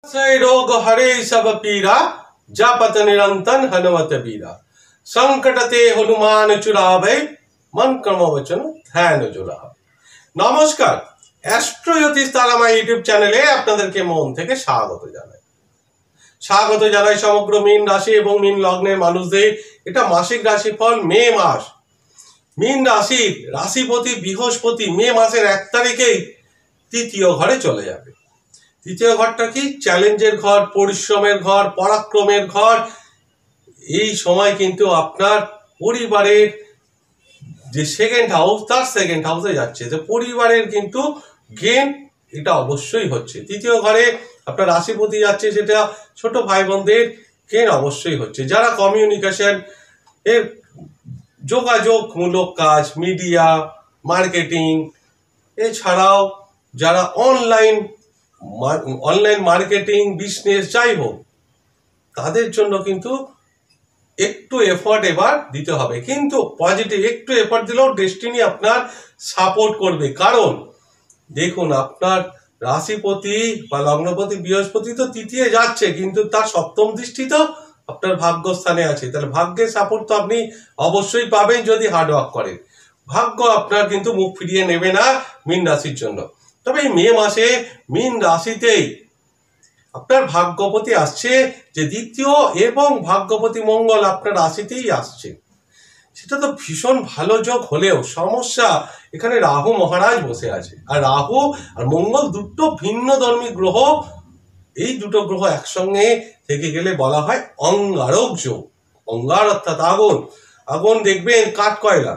रोग हरे सब पीरा जापत निरंतन हनुमत बीरा संकटते हनुमान चुरावे मन कर्म वचन ध्यान जुड़ावे। নমস্কার, অ্যাস্ট্রো জ্যোতিষ তারামা ইউটিউব চ্যানেলে আপনাদেরকে মন থেকে স্বাগত জানাই সমগ্র মীন রাশি এবং মীন লগ্নের মানুষদের। এটা মাসিক রাশিফল মে মাস। মীন রাশির রাশিপতি বৃহস্পতি মে মাসের 1 তারিখেই তৃতীয় ঘরে চলে যাবে। তৃতীয় ঘরটা কি? চ্যালেঞ্জের ঘর, পরিশ্রমের ঘর, পরাক্রমের ঘর। এই সময় কিন্তু আপনার পরিবারের যে সেকেন্ড হাউস, তার সেকেন্ড হাউসে যাচ্ছে, যে পরিবারের কিন্তু গেন এটা অবশ্যই হচ্ছে। তৃতীয় ঘরে আপনার রাশিপতি যাচ্ছে, সেটা ছোট ভাই বোনদের গেন অবশ্যই হচ্ছে। যারা কমিউনিকেশন এর যোগাযোগমূলক কাজ, মিডিয়া, মার্কেটিং, এছাড়াও যারা অনলাইন মার্কেটিং, বিজনেস, যাই হোক, তাদের জন্য কিন্তু একটু এফর্ট এবার দিতে হবে। কিন্তু পজিটিভ একটু এফর্ট দিলেও ডেস্টিনি আপনার সাপোর্ট করবে। কারণ দেখুন, আপনার রাশিপতি বা লগ্নপতি বৃহস্পতি তো তৃতীয় যাচ্ছে, কিন্তু তার সপ্তম দৃষ্টি তো আপনার ভাগ্যস্থানে আছে। তাহলে ভাগ্যের সাপোর্ট তো আপনি অবশ্যই পাবেন যদি হার্ডওয়ার্ক করেন। ভাগ্য আপনার কিন্তু মুখ ফিরিয়ে নেবে না মীন রাশির জন্য। তবে এই মে মাসে মীন রাশিতেই আপনার ভাগ্যপতি আসছে, যে দ্বিতীয় এবং ভাগ্যপতি মঙ্গল আপনার রাশিতেই আসছে। সেটা তো ভীষণ ভালো যোগ হলেও সমস্যা, এখানে রাহু মহারাজ বসে আছে। আর রাহু আর মঙ্গল দুটো ভিন্ন ধর্মী গ্রহ। এই দুটো গ্রহ একসঙ্গে থেকে গেলে বলা হয় অঙ্গারক যোগ। অঙ্গার অর্থাৎ আগুন। আগুন দেখবেন কাঠ কয়লা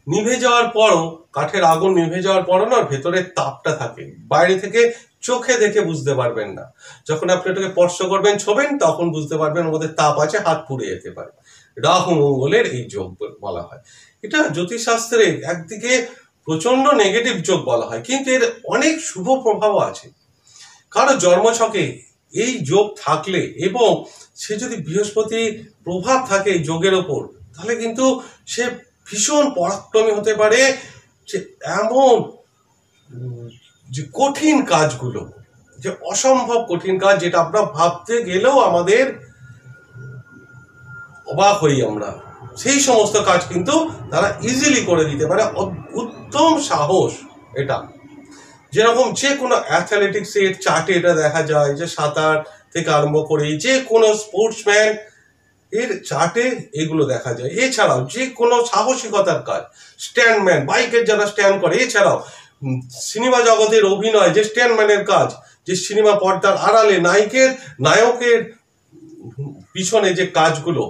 নিভে যাওয়ার পরও, কাঠের আগুন নিভে যাওয়ার পরও না ভেতরের তাপটা থাকে, বাইরে থেকে চোখে দেখে বুঝতে পারবেন না। যখন আপনি এটাকে স্পর্শ করবেন, ছোবেন, তখন বুঝতে পারবেন ওর মধ্যে তাপ আছে, হাত পুড়ে যেতে পারে। রাহু মঙ্গলের এই যোগ বলা হয়। এটা জ্যোতিষশাস্ত্রের একদিকে প্রচন্ড নেগেটিভ যোগ বলা হয়, কিন্তু এর অনেক শুভ প্রভাবও আছে। কারো জন্মছকে এই যোগ থাকলে এবং সে যদি বৃহস্পতি প্রভাব থাকে এই যোগের ওপর, তাহলে কিন্তু সে ভীষণ পরাক্রমী হতে পারে। যে এমন যে কঠিন কাজগুলো, যে অসম্ভব কঠিন কাজ, যেটা আমরা ভাবতে গেলেও আমাদের অবাক হই আমরা, সেই সমস্ত কাজ কিন্তু তারা ইজিলি করে দিতে পারে। উত্তম সাহস এটা। যেরকম যে কোনো অ্যাথলেটিক্সের চার্টে এটা দেখা যায়, যে সাঁতার থেকে আরম্ভ করে যে কোনো স্পোর্টসম্যান এর চার্টে এগুলো দেখা যায়। এছাড়াও যে কোনো সাহসিকতার কাজ, স্ট্যান্ডম্যান, বাইকের যারা স্ট্যান্ড করে, এছাড়াও সিনেমা জগতের অভিনয়, যে স্ট্যান্ডম্যানের কাজ, যে সিনেমা পর্দার আড়ালে নায়কের পিছনে যে কাজগুলো,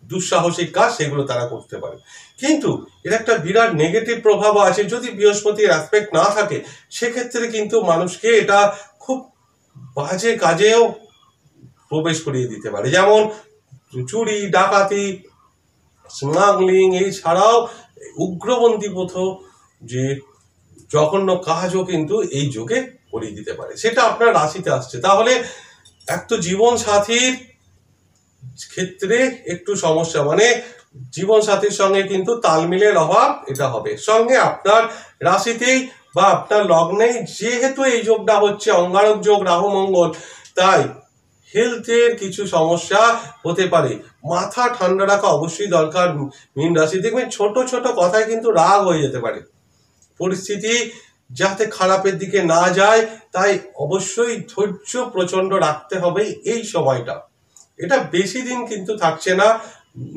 দুঃসাহসিক কাজ, সেগুলো তারা করতে পারে। কিন্তু এর একটা বিরাট নেগেটিভ প্রভাবও আছে। যদি বৃহস্পতির অ্যাসপেক্ট না থাকে, সেক্ষেত্রে কিন্তু মানুষকে এটা খুব বাজে কাজেও প্রবেশ করিয়ে দিতে পারে। যেমন চুরি, ডাকাতি, স্মাগলিং, এছাড়াও উগ্রপন্থী যে জঘন্য কাজও কিন্তু এই যোগে করিয়ে দিতে পারে। সেটা আপনার রাশিতে আসছে। তাহলে এক তো জীবন সাথীর ক্ষেত্রে একটু সমস্যা, মানে জীবন সাথীর সঙ্গে কিন্তু তালমিলের অভাব এটা হবে। সঙ্গে আপনার রাশিতেই বা আপনার লগ্নেই যেহেতু এই যোগটা হচ্ছে অঙ্গারক যোগ, রাহু মঙ্গল, তাই হেলথের কিছু সমস্যা হতে পারে। মাথা ঠান্ডা রাখা অবশ্যই দরকার। মীন রাশি দেখবেন ছোট ছোট কথায় কিন্তু রাগ হয়ে যেতে পারে। পরিস্থিতি যাতে খারাপের দিকে না যায়, তাই অবশ্যই ধৈর্য প্রচন্ড রাখতে হবে এই সময়টা। এটা বেশি দিন কিন্তু থাকছে না,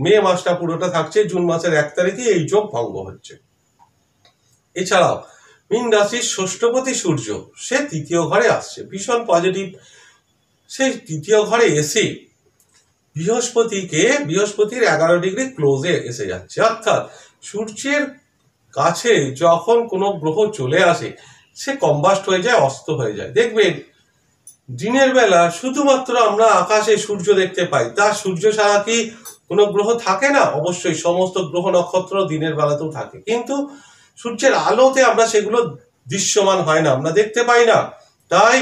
মে মাসটা পুরোটা থাকছে। জুন মাসের 1 তারিখে এই যোগ ভঙ্গ হচ্ছে। এছাড়াও মীন রাশির ষষ্ঠপতি সূর্য, সে তৃতীয় ঘরে আসছে, ভীষণ পজিটিভ। সেই তৃতীয় ঘরে এসে বৃহস্পতির 11 ডিগ্রি ক্লোজে এসে যাচ্ছে। অর্থাৎ সূর্যের কাছে যখন কোনো গ্রহ চলে আসে, সে কম্বাস্ট হয়ে যায়, অস্ত হয়ে যায়। দেখবেন দিনের বেলা শুধুমাত্র আমরা আকাশে সূর্য দেখতে পাই, তার সূর্য ছাড়া কি কোনো গ্রহ থাকে না? অবশ্যই সমস্ত গ্রহ নক্ষত্র দিনের বেলাতেও থাকে, কিন্তু সূর্যের আলোতে আমরা সেগুলো দৃশ্যমান হয় না, আমরা দেখতে পাই না। তাই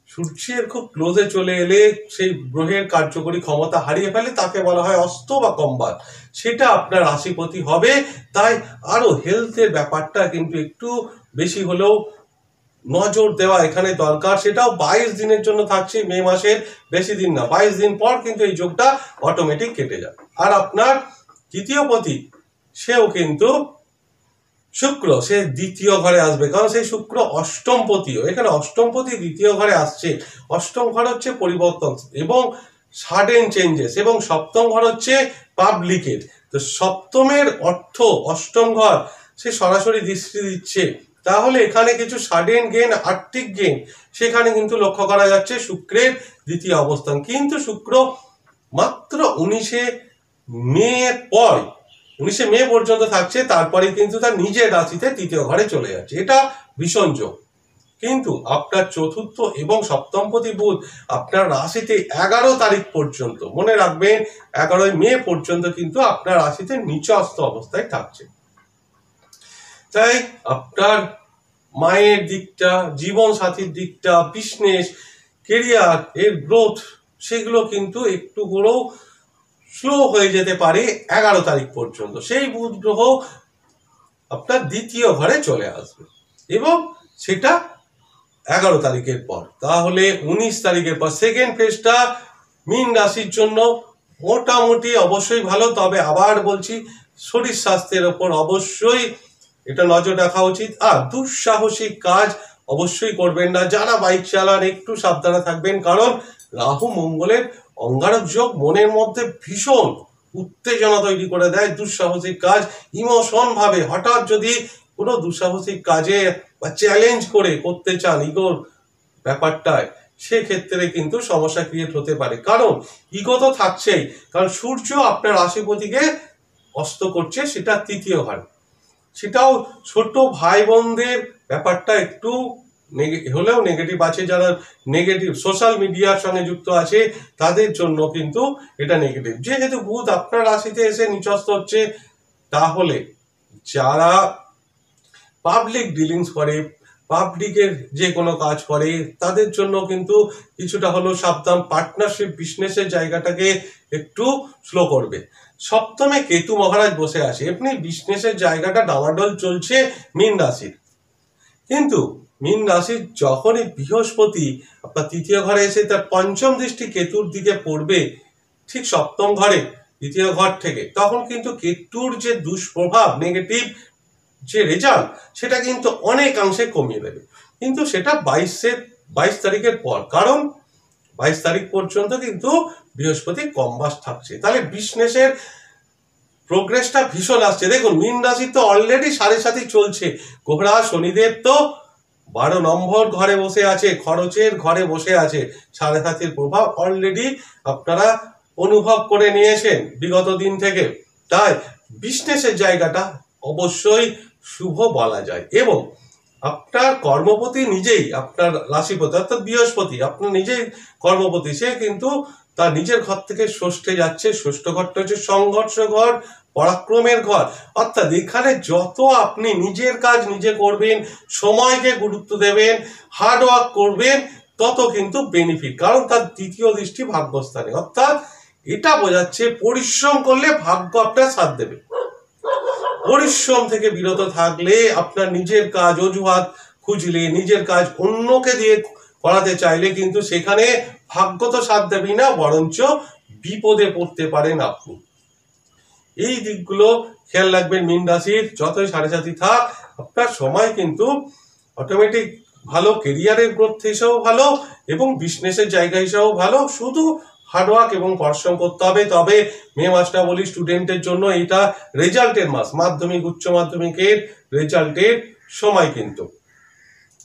সূর্যের খুব ক্লোজে চলে এলে সেই গ্রহের কার্যকরী ক্ষমতা হারিয়ে ফেলে, তাকে বলা হয় অস্ত বা কম্বাস্ট। সেটা আপনার রাশিপতি হবে। তাই আরো হেলথের ব্যাপারটা কিন্তু একটু বেশি হলেও নজর দেওয়া এখানে দরকার, সেটাও 22 দিনের জন্য থাকছে, মে মাসের বেশি দিন না, 22 দিন পর কিন্তু এই যোগটা অটোমেটিক কেটে যাবে। আর আপনার তৃতীয় পতি সেও কিন্তু শুক্র, সে দ্বিতীয় ঘরে আসবে, কারণ সেই শুক্র অষ্টমপতিও, এখানে অষ্টমপতি দ্বিতীয় ঘরে আসছে। অষ্টম ঘর হচ্ছে পরিবর্তন এবং সাডেন চেঞ্জেস, এবং সপ্তম ঘর হচ্ছে পাবলিকের। তো সপ্তমের অর্থ অষ্টম ঘর, সে সরাসরি দৃষ্টি দিচ্ছে, তাহলে এখানে কিছু সাডেন গেন, আর্থিক গেন সেখানে কিন্তু লক্ষ্য করা যাচ্ছে শুক্রের দ্বিতীয় অবস্থান। কিন্তু শুক্র মাত্র 19শে মে পর, 19শে মে পর্যন্ত থাকছে, তারপরে কিন্তু তার নিজের রাশিতে তৃতীয় ঘরে চলে যাচ্ছে, এটা ভীষণ যোগ। কিন্তু আপনার চতুর্থ এবং সপ্তমপতি বুধ আপনার রাশিতে 11 তারিখ পর্যন্ত, মনে রাখবেন 11 মে পর্যন্ত কিন্তু আপনার রাশিতে নিচস্থ অবস্থায় থাকছে। তাই আপনার মায়ের দিকটা, জীবন সাথীর দিকটা, বিজনেস, কেরিয়ার এর গ্রোথ, সেগুলো কিন্তু একটু করেও স্লো হয়ে যেতে পারে 11 তারিখ পর্যন্ত। সেই বুধ গ্রহ আপনার দ্বিতীয় ঘরে চলে আসবে, এবং সেটা 11 তারিখের পর। তাহলে 19 তারিখের পর সেকেন্ড ফেজটা মীন রাশির জন্য মোটামুটি অবশ্যই ভালো, তবে আবার বলছি শরীর স্বাস্থ্যের ওপর অবশ্যই এটা নজর রাখা উচিত। আর দুঃসাহসিক কাজ অবশ্যই করবেন না, যারা বাইক চালান একটু সাবধানে থাকবেন, কারণ রাহু মঙ্গলের অঙ্গারক যোগ মনের মধ্যে ভীষণ উত্তেজনা তৈরি করে দেয়। দুঃসাহসিক কাজ ইমোশন ভাবে হঠাৎ যদি কোনো দুঃসাহসিক কাজে বা চ্যালেঞ্জ করে করতে চান ইগোর ব্যাপারটায়, সেক্ষেত্রে কিন্তু সমস্যা ক্রিয়েট হতে পারে, কারণ ইগো তো থাকছেই, কারণ সূর্য আপনার রাশিপতিকে অস্ত করছে, সেটা তৃতীয় ঘরে। সেটাও ছোট ভাই বোনদের ব্যাপারটা একটু হলেও নেগেটিভ আছে, যারা নেগেটিভ সোশ্যাল মিডিয়ার সঙ্গে যুক্ত আছে তাদের জন্য কিন্তু এটা নেগেটিভ। যেহেতু বুধ আপনার রাশিতে এসে নিচস্থ হচ্ছে, তাহলে যারা পাবলিক ডিলিংস করে, পাবলিকের যে কোনো কাজ করে, তাদের জন্য কিন্তু কিছুটা হলো সাবধান। পার্টনারশিপ বিজনেসের জায়গাটাকে একটু স্লো করবে। সপ্তমে কেতু মহারাজ বসে আছে, এমনি বিজনেসের জায়গাটা ডামাডোল চলছে মীন রাশির, কিন্তু মীন রাশির যখনই বৃহস্পতি আপনার তৃতীয় ঘরে এসে তার পঞ্চম দৃষ্টি কেতুর দিকে পড়বে, ঠিক সপ্তম ঘরে দ্বিতীয় ঘর থেকে, তখন কিন্তু কেতুর যে দুষ্প্রভাব, নেগেটিভ যে রেজাল্ট, সেটা কিন্তু অনেকাংশে কমিয়ে দেবে। কিন্তু সেটা 22 তারিখের পর, কারণ 22 তারিখ পর্যন্ত কিন্তু বৃহস্পতি কম্বাস থাকছে। তাহলে বিজনেসের প্রোগ্রেসটা ভীষণ আসছে। দেখুন মীন রাশি তো অলরেডি 7.5 চলছে, কোহরা শনিদেব তো 12 নম্বর ঘরে বসে আছে, খরচের ঘরে বসে আছে, 7.5 প্রভাব অলরেডি আপনারা অনুভব করে নিয়েছেন বিগত দিন থেকে। তাই বিজনেসের জায়গাটা অবশ্যই শুভ বলা যায়, এবং আপনার কর্মপতি নিজেই, আপনার রাশিপতি অর্থাৎ বৃহস্পতি আপনার নিজেই কর্মপতি, সে কিন্তু তার নিজের ঘর থেকে ষষ্ঠে যাচ্ছে। ষষ্ঠ ঘরটা হচ্ছে সংঘর্ষ ঘর, পরাক্রমের ঘর, অর্থাৎ এখানে যত আপনি নিজের কাজ নিজে করবেন, সময়কে গুরুত্ব দেবেন, হার্ড ওয়ার্ক করবেন, তত কিন্তু বেনিফিট, কারণ তার দ্বিতীয় দৃষ্টি ভাগ্যস্থানে। অর্থাৎ এটা বোঝাচ্ছে পরিশ্রম করলে ভাগ্য আপনার সাথ দেবে। পরিশ্রম থেকে বিরত থাকলে, আপনার নিজের কাজ অজুহাত খুঁজলে, নিজের কাজ অন্যকে দিয়ে করাতে চাইলে কিন্তু সেখানে ভাগ্য তো সাথ দেবেই না, বরঞ্চ বিপদে পড়তে পারেন আপনি। এই দিকগুলো খেয়াল রাখবেন মীন রাশির। যতই 7.5 থাক, আপনার সময় কিন্তু অটোমেটিক ভালো, কেরিয়ারের গ্রোথ হিসেবেও ভালো এবং বিজনেসের জায়গা হিসেবেও ভালো। শুধু হার্ডওয়ার্ক এবং পরিশ্রম করতে হবে। তবে মে মাসটা বলি স্টুডেন্টের জন্য এটা রেজাল্টের মাস, মাধ্যমিক উচ্চ মাধ্যমিকের রেজাল্টের সময় কিন্তু।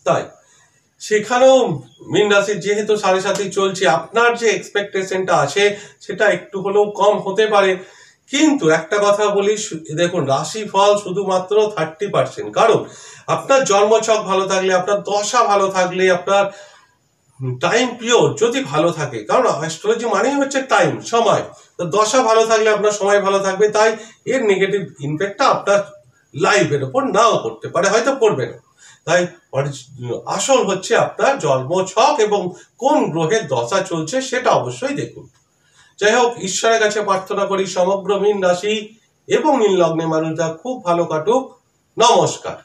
তাই সেখানেও মীন রাশির যেহেতু 7.5 চলছে, আপনার যে এক্সপেকটেশনটা আছে সেটা একটু হলেও কম হতে পারে। কিন্তু একটা কথা বলি, দেখুন রাশি ফল শুধুমাত্র 30%, কারণ আপনার জন্মছক ভালো থাকলে, আপনার দশা ভালো থাকলে, আপনার টাইম পিরিয়ড যদি ভালো থাকে, কারণ অ্যাস্ট্রোলজি মানেই হচ্ছে টাইম, সময়, তো দশা ভালো থাকলে আপনার সময় ভালো থাকবে। তাই এর নেগেটিভ ইম্প্যাক্টটা আপনার লাইফের উপর নাও পড়তে পারে, হয়তো পড়বে না। তাই আসল হচ্ছে আপনার জন্মছক এবং কোন গ্রহের দশা চলছে সেটা অবশ্যই দেখুন। যাই হোক, ঈশ্বরের কাছে প্রার্থনা করি সমগ্র মীন রাশি এবং মীন লগ্নে মানুষরা খুব ভালো কাটুক। নমস্কার।